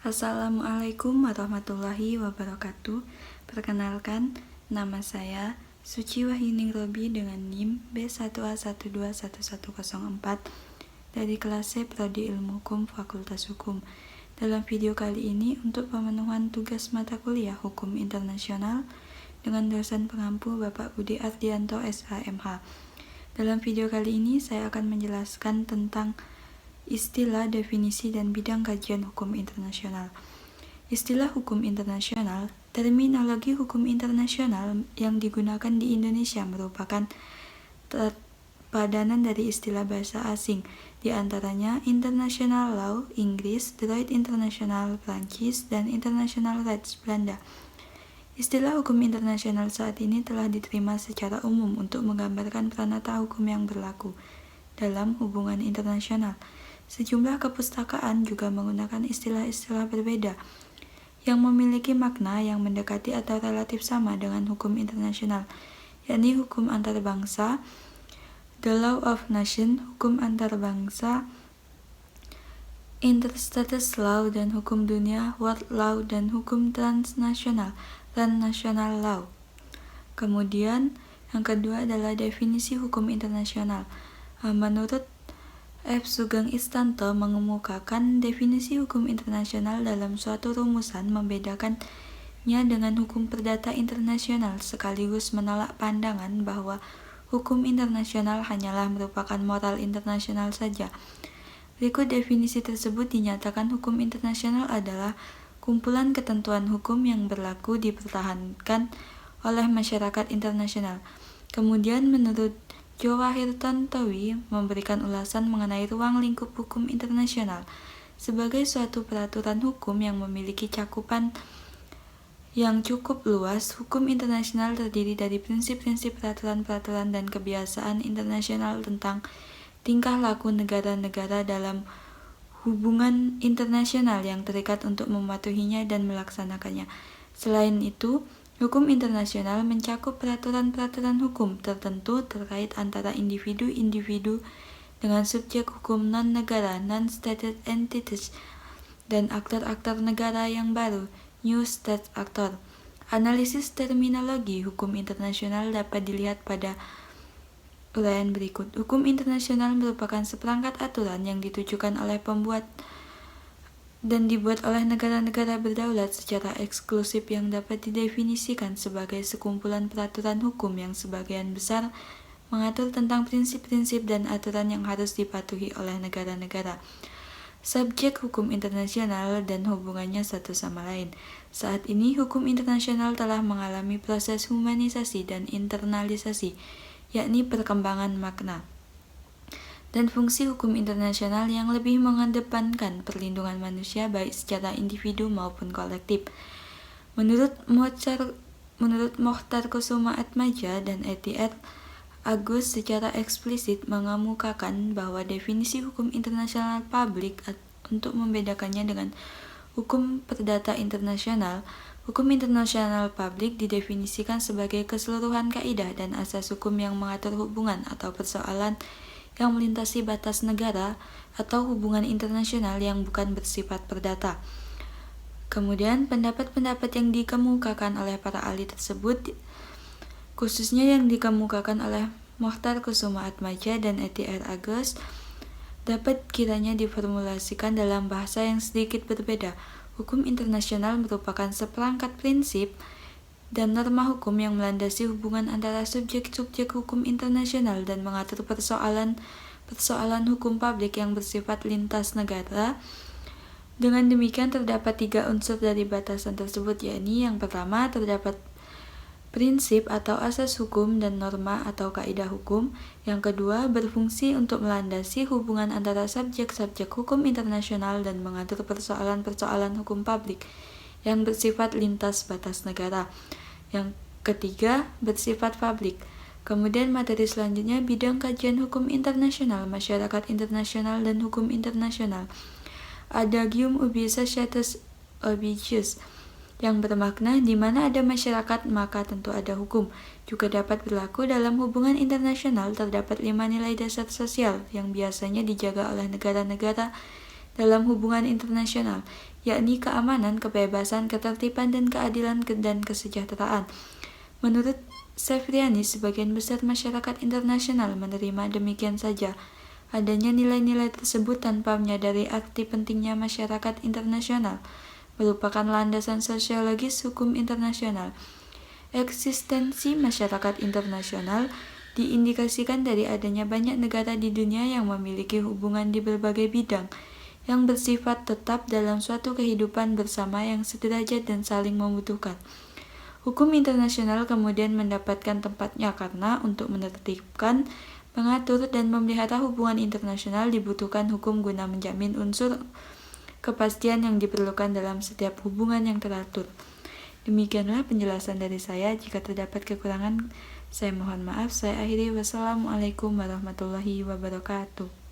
Assalamualaikum warahmatullahi wabarakatuh. Perkenalkan, nama saya Suci Wahyuning Robi dengan NIM B1A121104 dari kelas C Prodi Ilmu Hukum Fakultas Hukum. Dalam video kali ini untuk pemenuhan tugas mata kuliah Hukum Internasional dengan dosen pengampu Bapak Budi Ardianto SHMH. Dalam video kali ini saya akan menjelaskan tentang istilah, definisi, dan bidang kajian hukum internasional. Istilah hukum internasional, terminologi hukum internasional yang digunakan di Indonesia merupakan padanan dari istilah bahasa asing, di antaranya International Law Inggris, Droit International Prancis, dan International Rights Belanda. Istilah hukum internasional saat ini telah diterima secara umum untuk menggambarkan pranata hukum yang berlaku dalam hubungan internasional. Sejumlah kepustakaan juga menggunakan istilah-istilah berbeda yang memiliki makna yang mendekati atau relatif sama dengan hukum internasional, yakni hukum antar bangsa, the law of nation, hukum antar bangsa, interstates law, dan hukum dunia, world law, dan hukum transnasional, transnational law. Kemudian yang kedua adalah definisi hukum internasional. Menurut F. Sugeng Istanto mengemukakan definisi hukum internasional dalam suatu rumusan membedakannya dengan hukum perdata internasional, sekaligus menolak pandangan bahwa hukum internasional hanyalah merupakan moral internasional saja. Berikut definisi tersebut dinyatakan hukum internasional adalah kumpulan ketentuan hukum yang berlaku dipertahankan oleh masyarakat internasional. Kemudian menurut Jawahir Tantowi memberikan ulasan mengenai ruang lingkup hukum internasional sebagai suatu peraturan hukum yang memiliki cakupan yang cukup luas. Hukum internasional terdiri dari prinsip-prinsip, peraturan-peraturan, dan kebiasaan internasional tentang tingkah laku negara-negara dalam hubungan internasional yang terikat untuk mematuhinya dan melaksanakannya. Selain itu, hukum internasional mencakup peraturan-peraturan hukum tertentu terkait antara individu-individu dengan subjek hukum non-negara, non-stated entities, dan aktor-aktor negara yang baru, new state actor. Analisis terminologi hukum internasional dapat dilihat pada uraian berikut. Hukum internasional merupakan seperangkat aturan yang ditujukan oleh pembuat dan dibuat oleh negara-negara berdaulat secara eksklusif yang dapat didefinisikan sebagai sekumpulan peraturan hukum yang sebagian besar mengatur tentang prinsip-prinsip dan aturan yang harus dipatuhi oleh negara-negara subjek hukum internasional dan hubungannya satu sama lain. Saat ini, hukum internasional telah mengalami proses humanisasi dan internalisasi, yakni perkembangan makna dan fungsi hukum internasional yang lebih mengedepankan perlindungan manusia baik secara individu maupun kolektif. Menurut Mokhtar Kusuma Atmaja dan E.T.R. Agus secara eksplisit mengemukakan bahwa definisi hukum internasional publik untuk membedakannya dengan hukum perdata internasional. Hukum internasional publik didefinisikan sebagai keseluruhan kaidah dan asas hukum yang mengatur hubungan atau persoalan yang melintasi batas negara atau hubungan internasional yang bukan bersifat perdata. Kemudian pendapat-pendapat yang dikemukakan oleh para ahli tersebut, khususnya yang dikemukakan oleh Mokhtar Kusuma Atmaja dan E.T.R. Agus, dapat kiranya diformulasikan dalam bahasa yang sedikit berbeda. Hukum internasional merupakan seperangkat prinsip dan norma hukum yang melandasi hubungan antara subjek-subjek hukum internasional dan mengatur persoalan hukum publik yang bersifat lintas negara. Dengan demikian terdapat 3 unsur dari batasan tersebut, yakni yang pertama terdapat prinsip atau asas hukum dan norma atau kaidah hukum. Yang kedua berfungsi untuk melandasi hubungan antara subjek-subjek hukum internasional dan mengatur persoalan-persoalan hukum publik yang bersifat lintas batas negara. Yang ketiga, bersifat publik. Kemudian materi selanjutnya bidang kajian hukum internasional, masyarakat internasional, dan hukum internasional. Adagium ubi societas obijus, yang bermakna di mana ada masyarakat maka tentu ada hukum. Juga dapat berlaku dalam hubungan internasional. Terdapat 5 nilai dasar sosial yang biasanya dijaga oleh negara-negara dalam hubungan internasional, yakni keamanan, kebebasan, ketertiban, dan keadilan dan kesejahteraan. Menurut Sevriani, sebagian besar masyarakat internasional menerima demikian saja adanya nilai-nilai tersebut tanpa menyadari arti pentingnya masyarakat internasional merupakan landasan sosiologis hukum internasional. Eksistensi masyarakat internasional diindikasikan dari adanya banyak negara di dunia yang memiliki hubungan di berbagai bidang yang bersifat tetap dalam suatu kehidupan bersama yang sederajat dan saling membutuhkan. Hukum internasional kemudian mendapatkan tempatnya karena untuk menertibkan, mengatur, dan memelihara hubungan internasional dibutuhkan hukum guna menjamin unsur kepastian yang diperlukan dalam setiap hubungan yang teratur. Demikianlah penjelasan dari saya. Jika terdapat kekurangan, saya mohon maaf. Saya akhiri. Wassalamualaikum warahmatullahi wabarakatuh.